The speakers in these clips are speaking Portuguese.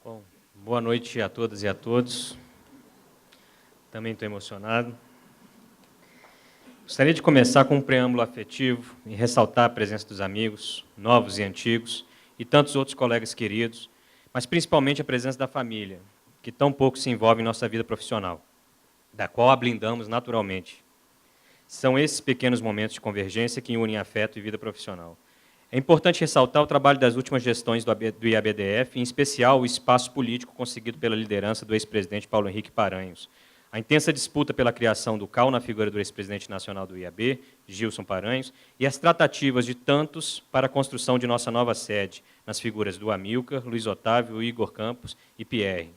Bom, boa noite a todas e a todos. Também estou emocionado. Gostaria de começar com um preâmbulo afetivo e ressaltar a presença dos amigos, novos e antigos, e tantos outros colegas queridos, mas principalmente a presença da família, que tão pouco se envolve em nossa vida profissional, da qual a blindamos naturalmente. São esses pequenos momentos de convergência que unem afeto e vida profissional. É importante ressaltar o trabalho das últimas gestões do IABDF, em especial o espaço político conseguido pela liderança do ex-presidente Paulo Henrique Paranhos. A intensa disputa pela criação do CAU na figura do ex-presidente nacional do IAB, Gilson Paranhos, e as tratativas de tantos para a construção de nossa nova sede, nas figuras do Amilcar, Luiz Otávio, Igor Campos e Pierre.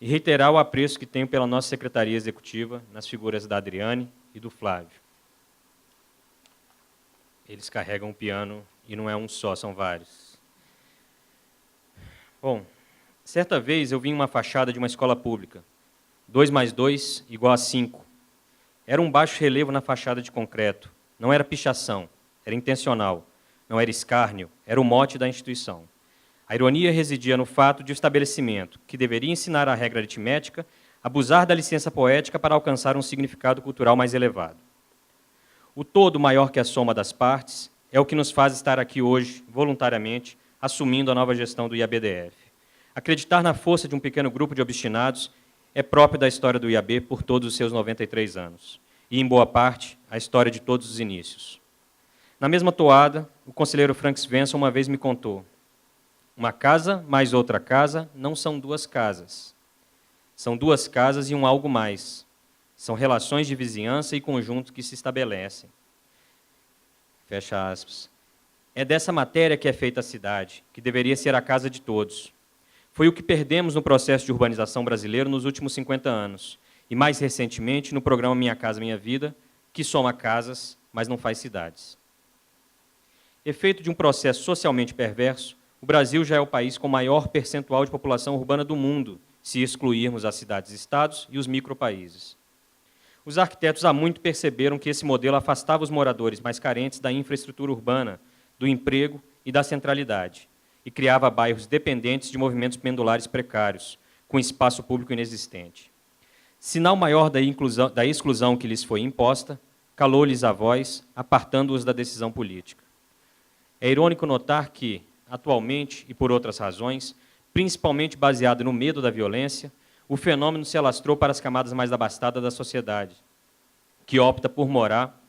E reiterar o apreço que tenho pela nossa Secretaria Executiva, nas figuras da Adriane e do Flávio. Eles carregam o piano e não é um só, são vários. Bom, certa vez eu vi uma fachada de uma escola pública. 2 mais 2 igual a 5. Era um baixo relevo na fachada de concreto. Não era pichação, era intencional. Não era escárnio, era o mote da instituição. A ironia residia no fato de o estabelecimento, que deveria ensinar a regra aritmética, abusar da licença poética para alcançar um significado cultural mais elevado. O todo maior que a soma das partes é o que nos faz estar aqui hoje, voluntariamente, assumindo a nova gestão do IABDF. Acreditar na força de um pequeno grupo de obstinados é próprio da história do IAB por todos os seus 93 anos, e, em boa parte, a história de todos os inícios. Na mesma toada, o conselheiro Frank Svensson uma vez me contou: uma casa mais outra casa não são duas casas. São duas casas e um algo mais. São relações de vizinhança e conjunto que se estabelecem. Fecha aspas. É dessa matéria que é feita a cidade, que deveria ser a casa de todos. Foi o que perdemos no processo de urbanização brasileiro nos últimos 50 anos, e mais recentemente no programa Minha Casa Minha Vida, que soma casas, mas não faz cidades. Efeito de um processo socialmente perverso, o Brasil já é o país com maior percentual de população urbana do mundo, se excluirmos as cidades-estados e os micropaíses. Os arquitetos há muito perceberam que esse modelo afastava os moradores mais carentes da infraestrutura urbana, do emprego e da centralidade, e criava bairros dependentes de movimentos pendulares precários, com espaço público inexistente. Sinal maior da exclusão que lhes foi imposta, calou-lhes a voz, apartando-os da decisão política. É irônico notar que, atualmente, e por outras razões, principalmente baseado no medo da violência, o fenômeno se alastrou para as camadas mais abastadas da sociedade, que opta por morar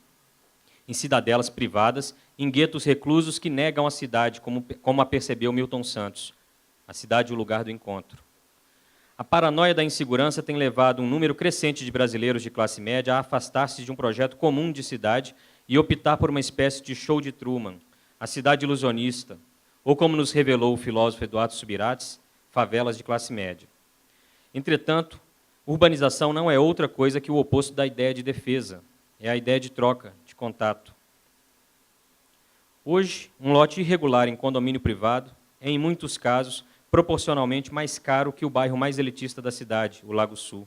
em cidadelas privadas, em guetos reclusos que negam a cidade, como a percebeu Milton Santos, a cidade o lugar do encontro. A paranoia da insegurança tem levado um número crescente de brasileiros de classe média a afastar-se de um projeto comum de cidade e optar por uma espécie de show de Truman, a cidade ilusionista, ou como nos revelou o filósofo Eduardo Subirates, favelas de classe média. Entretanto, urbanização não é outra coisa que o oposto da ideia de defesa, é a ideia de troca, de contato. Hoje, um lote irregular em condomínio privado é, em muitos casos, proporcionalmente mais caro que o bairro mais elitista da cidade, o Lago Sul.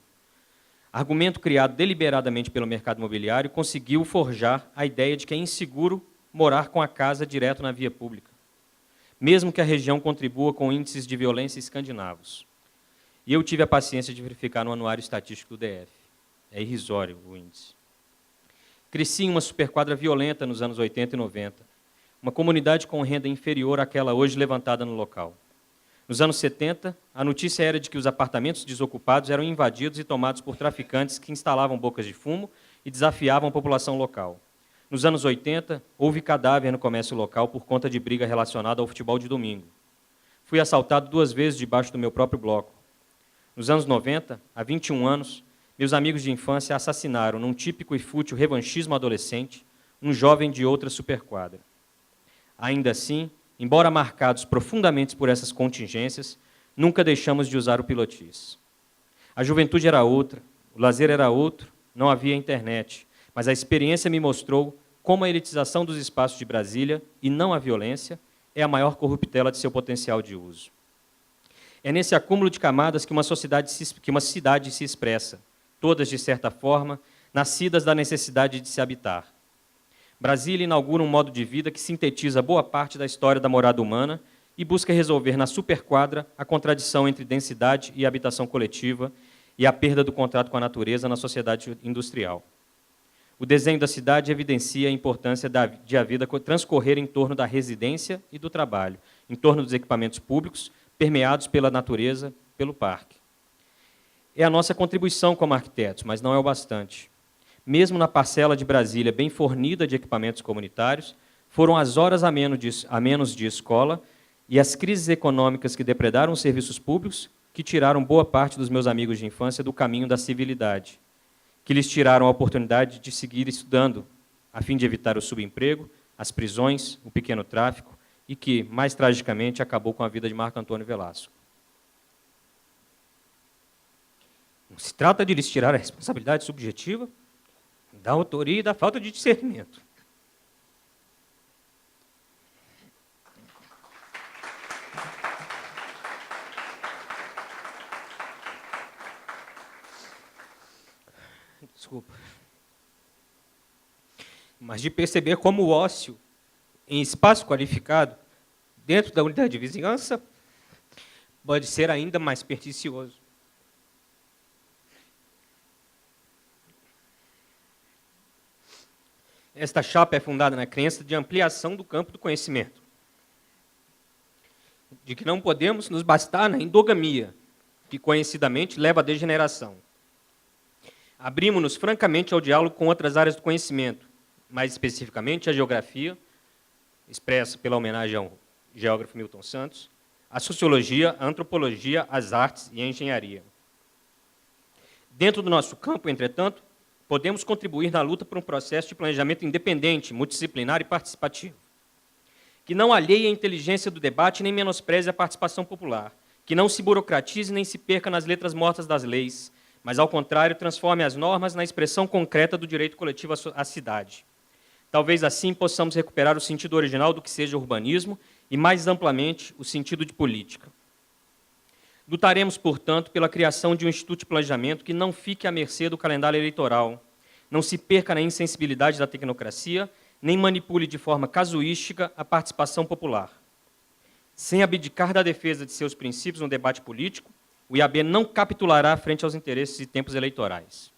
Argumento criado deliberadamente pelo mercado imobiliário conseguiu forjar a ideia de que é inseguro morar com a casa direto na via pública, mesmo que a região contribua com índices de violência escandinavos. E eu tive a paciência de verificar no Anuário Estatístico do DF. É irrisório o índice. Cresci em uma superquadra violenta nos anos 80 e 90, uma comunidade com renda inferior àquela hoje levantada no local. Nos anos 70, a notícia era de que os apartamentos desocupados eram invadidos e tomados por traficantes que instalavam bocas de fumo e desafiavam a população local. Nos anos 80, houve cadáver no comércio local por conta de briga relacionada ao futebol de domingo. Fui assaltado 2 vezes debaixo do meu próprio bloco. Nos anos 90, há 21 anos, meus amigos de infância assassinaram, num típico e fútil revanchismo adolescente, um jovem de outra superquadra. Ainda assim, embora marcados profundamente por essas contingências, nunca deixamos de usar o pilotis. A juventude era outra, o lazer era outro, não havia internet, mas a experiência me mostrou como a elitização dos espaços de Brasília, e não a violência, é a maior corruptela de seu potencial de uso. É nesse acúmulo de camadas que uma cidade se expressa, todas, de certa forma, nascidas da necessidade de se habitar. Brasília inaugura um modo de vida que sintetiza boa parte da história da morada humana e busca resolver na superquadra a contradição entre densidade e habitação coletiva e a perda do contato com a natureza na sociedade industrial. O desenho da cidade evidencia a importância de a vida transcorrer em torno da residência e do trabalho, em torno dos equipamentos públicos, permeados pela natureza, pelo parque. É a nossa contribuição como arquitetos, mas não é o bastante. Mesmo na parcela de Brasília bem fornida de equipamentos comunitários, foram as horas a menos de escola e as crises econômicas que depredaram os serviços públicos que tiraram boa parte dos meus amigos de infância do caminho da civilidade, que lhes tiraram a oportunidade de seguir estudando, a fim de evitar o subemprego, as prisões, o pequeno tráfico, e que, mais tragicamente, acabou com a vida de Marco Antônio Velasco. Não se trata de lhes tirar a responsabilidade subjetiva da autoria e da falta de discernimento. Desculpa. Mas de perceber como o ócio, em espaço qualificado, dentro da unidade de vizinhança, pode ser ainda mais pernicioso. Esta chapa é fundada na crença de ampliação do campo do conhecimento, de que não podemos nos bastar na endogamia, que conhecidamente leva à degeneração. Abrimos-nos francamente ao diálogo com outras áreas do conhecimento, mais especificamente a geografia, expressa pela homenagem ao geógrafo Milton Santos, a sociologia, a antropologia, as artes e a engenharia. Dentro do nosso campo, entretanto, podemos contribuir na luta por um processo de planejamento independente, multidisciplinar e participativo, que não alheie a inteligência do debate nem menospreze a participação popular, que não se burocratize nem se perca nas letras mortas das leis, mas, ao contrário, transforme as normas na expressão concreta do direito coletivo à cidade. Talvez assim possamos recuperar o sentido original do que seja urbanismo e, mais amplamente, o sentido de política. Lutaremos, portanto, pela criação de um Instituto de Planejamento que não fique à mercê do calendário eleitoral, não se perca na insensibilidade da tecnocracia, nem manipule de forma casuística a participação popular. Sem abdicar da defesa de seus princípios no debate político, o IAB não capitulará frente aos interesses e tempos eleitorais.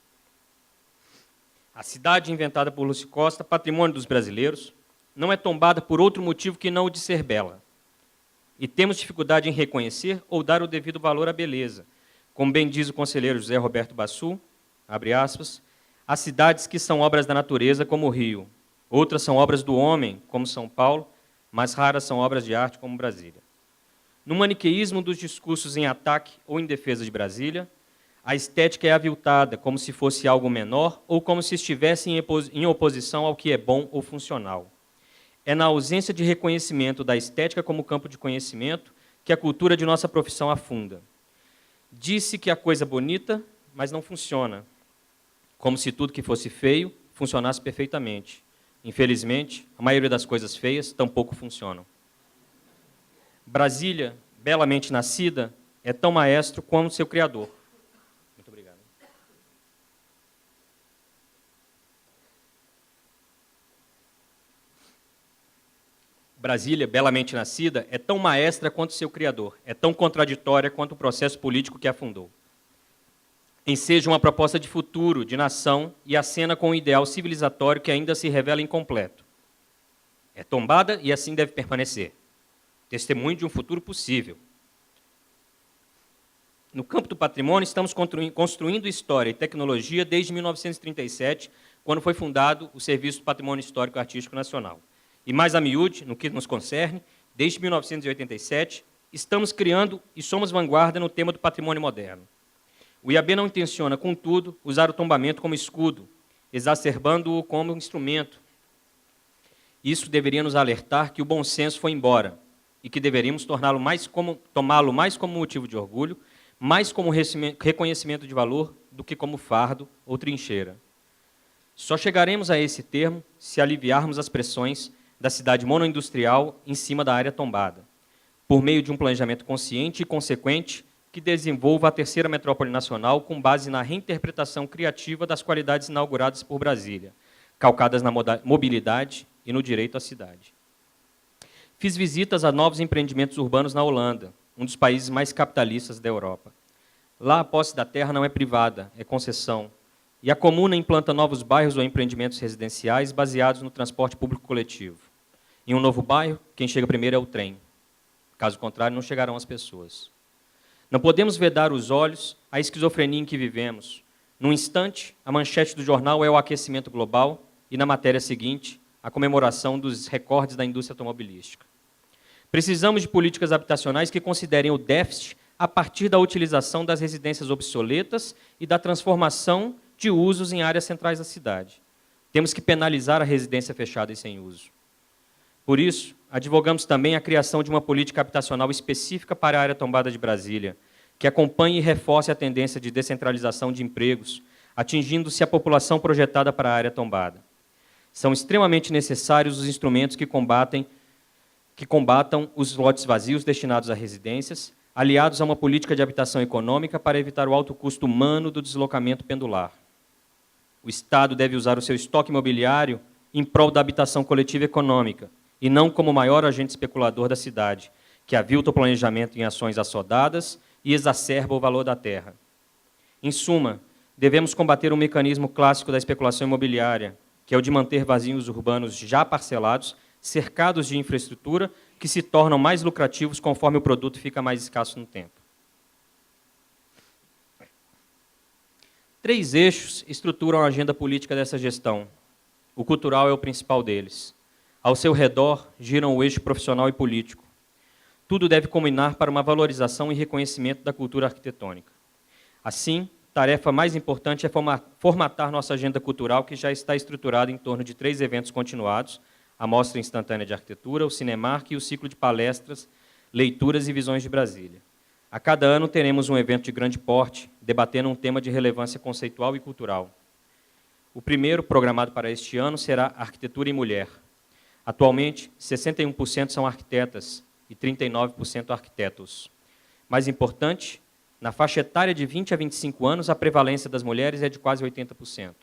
A cidade inventada por Lúcio Costa, patrimônio dos brasileiros, não é tombada por outro motivo que não o de ser bela. E temos dificuldade em reconhecer ou dar o devido valor à beleza. Como bem diz o conselheiro José Roberto Bassu, abre aspas, há cidades que são obras da natureza, como o Rio. Outras são obras do homem, como São Paulo, mas raras são obras de arte, como Brasília. No maniqueísmo dos discursos em ataque ou em defesa de Brasília, a estética é aviltada como se fosse algo menor ou como se estivesse em oposição ao que é bom ou funcional. É na ausência de reconhecimento da estética como campo de conhecimento que a cultura de nossa profissão afunda. Disse que a coisa é bonita, mas não funciona, como se tudo que fosse feio funcionasse perfeitamente. Infelizmente, a maioria das coisas feias tampouco funcionam. Brasília, belamente nascida, é tão maestro quanto seu criador. Muito obrigado. Brasília, belamente nascida, é tão maestra quanto seu criador, é tão contraditória quanto o processo político que a fundou. Enseja uma proposta de futuro, de nação, e acena com um ideal civilizatório que ainda se revela incompleto. É tombada e assim deve permanecer. Testemunho de um futuro possível. No campo do patrimônio, estamos construindo história e tecnologia desde 1937, quando foi fundado o Serviço do Patrimônio Histórico e Artístico Nacional. E mais a miúde, no que nos concerne, desde 1987, estamos criando e somos vanguarda no tema do patrimônio moderno. O IAB não intenciona, contudo, usar o tombamento como escudo, exacerbando-o como instrumento. Isso deveria nos alertar que o bom senso foi embora, e que deveríamos tomá-lo mais como motivo de orgulho, mais como reconhecimento de valor do que como fardo ou trincheira. Só chegaremos a esse termo se aliviarmos as pressões da cidade monoindustrial em cima da área tombada, por meio de um planejamento consciente e consequente que desenvolva a terceira metrópole nacional com base na reinterpretação criativa das qualidades inauguradas por Brasília, calcadas na mobilidade e no direito à cidade. Fiz visitas a novos empreendimentos urbanos na Holanda, um dos países mais capitalistas da Europa. Lá, a posse da terra não é privada, é concessão. E a comuna implanta novos bairros ou empreendimentos residenciais baseados no transporte público coletivo. Em um novo bairro, quem chega primeiro é o trem. Caso contrário, não chegarão as pessoas. Não podemos vedar os olhos à esquizofrenia em que vivemos. Num instante, a manchete do jornal é o aquecimento global e, na matéria seguinte, a comemoração dos recordes da indústria automobilística. Precisamos de políticas habitacionais que considerem o déficit a partir da utilização das residências obsoletas e da transformação de usos em áreas centrais da cidade. Temos que penalizar a residência fechada e sem uso. Por isso, advogamos também a criação de uma política habitacional específica para a área tombada de Brasília, que acompanhe e reforce a tendência de descentralização de empregos, atingindo-se a população projetada para a área tombada. São extremamente necessários os instrumentos que combatam os lotes vazios destinados a residências, aliados a uma política de habitação econômica para evitar o alto custo humano do deslocamento pendular. O Estado deve usar o seu estoque imobiliário em prol da habitação coletiva econômica, e não como o maior agente especulador da cidade, que avilta o planejamento em ações assodadas e exacerba o valor da terra. Em suma, devemos combater um mecanismo clássico da especulação imobiliária, que é o de manter vazios urbanos já parcelados, cercados de infraestrutura, que se tornam mais lucrativos conforme o produto fica mais escasso no tempo. 3 eixos estruturam a agenda política dessa gestão. O cultural é o principal deles. Ao seu redor giram o eixo profissional e político. Tudo deve combinar para uma valorização e reconhecimento da cultura arquitetônica. Assim, tarefa mais importante é formatar nossa agenda cultural, que já está estruturada em torno de 3 eventos continuados: a Mostra Instantânea de Arquitetura, o Cinemark e o ciclo de palestras, leituras e visões de Brasília. A cada ano teremos um evento de grande porte, debatendo um tema de relevância conceitual e cultural. O primeiro, programado para este ano, será Arquitetura e Mulher. Atualmente, 61% são arquitetas e 39% arquitetos. Mais importante, na faixa etária de 20 a 25 anos, a prevalência das mulheres é de quase 80%.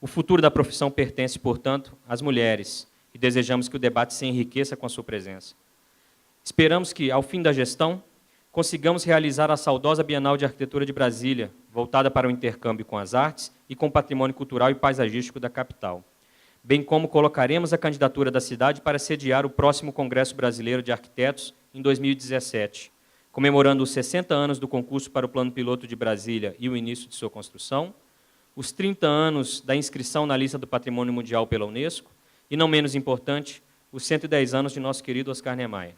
O futuro da profissão pertence, portanto, às mulheres, e desejamos que o debate se enriqueça com a sua presença. Esperamos que, ao fim da gestão, consigamos realizar a saudosa Bienal de Arquitetura de Brasília, voltada para o intercâmbio com as artes e com o patrimônio cultural e paisagístico da capital, bem como colocaremos a candidatura da cidade para sediar o próximo Congresso Brasileiro de Arquitetos em 2017, comemorando os 60 anos do concurso para o Plano Piloto de Brasília e o início de sua construção, os 30 anos da inscrição na lista do Patrimônio Mundial pela Unesco e, não menos importante, os 110 anos de nosso querido Oscar Niemeyer.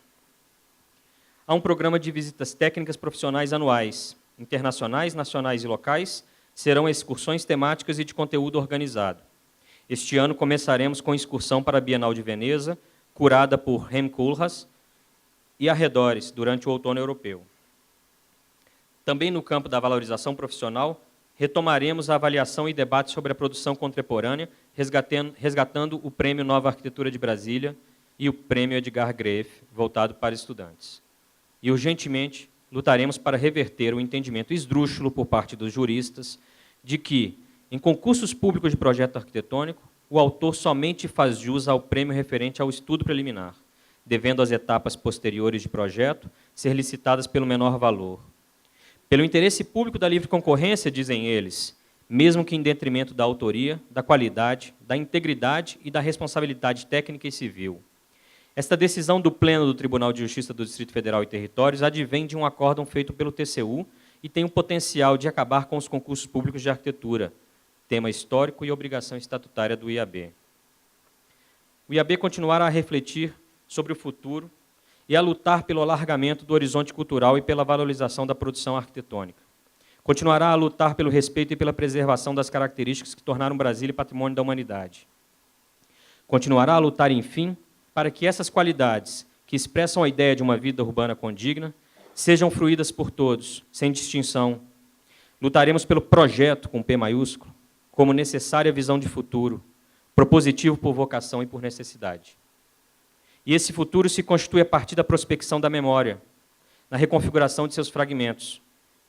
Há um programa de visitas técnicas profissionais anuais, internacionais, nacionais e locais, serão excursões temáticas e de conteúdo organizado. Este ano começaremos com excursão para a Bienal de Veneza, curada por Rem Koolhaas, e arredores, durante o outono europeu. Também no campo da valorização profissional, retomaremos a avaliação e debate sobre a produção contemporânea, resgatando o Prêmio Nova Arquitetura de Brasília e o Prêmio Edgar Graeff, voltado para estudantes. E, urgentemente, lutaremos para reverter o entendimento esdrúxulo por parte dos juristas de que, em concursos públicos de projeto arquitetônico, o autor somente faz jus ao prêmio referente ao estudo preliminar, devendo as etapas posteriores de projeto ser licitadas pelo menor valor. Pelo interesse público da livre concorrência, dizem eles, mesmo que em detrimento da autoria, da qualidade, da integridade e da responsabilidade técnica e civil. Esta decisão do Pleno do Tribunal de Justiça do Distrito Federal e Territórios advém de um acórdão feito pelo TCU e tem o potencial de acabar com os concursos públicos de arquitetura, tema histórico e obrigação estatutária do IAB. O IAB continuará a refletir sobre o futuro e a lutar pelo alargamento do horizonte cultural e pela valorização da produção arquitetônica. Continuará a lutar pelo respeito e pela preservação das características que tornaram Brasília patrimônio da humanidade. Continuará a lutar, enfim, para que essas qualidades, que expressam a ideia de uma vida urbana condigna, sejam fruídas por todos, sem distinção. Lutaremos pelo projeto, com P maiúsculo, como necessária visão de futuro, propositivo por vocação e por necessidade. E esse futuro se constitui a partir da prospecção da memória, na reconfiguração de seus fragmentos,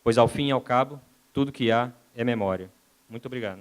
pois, ao fim e ao cabo, tudo que há é memória. Muito obrigado.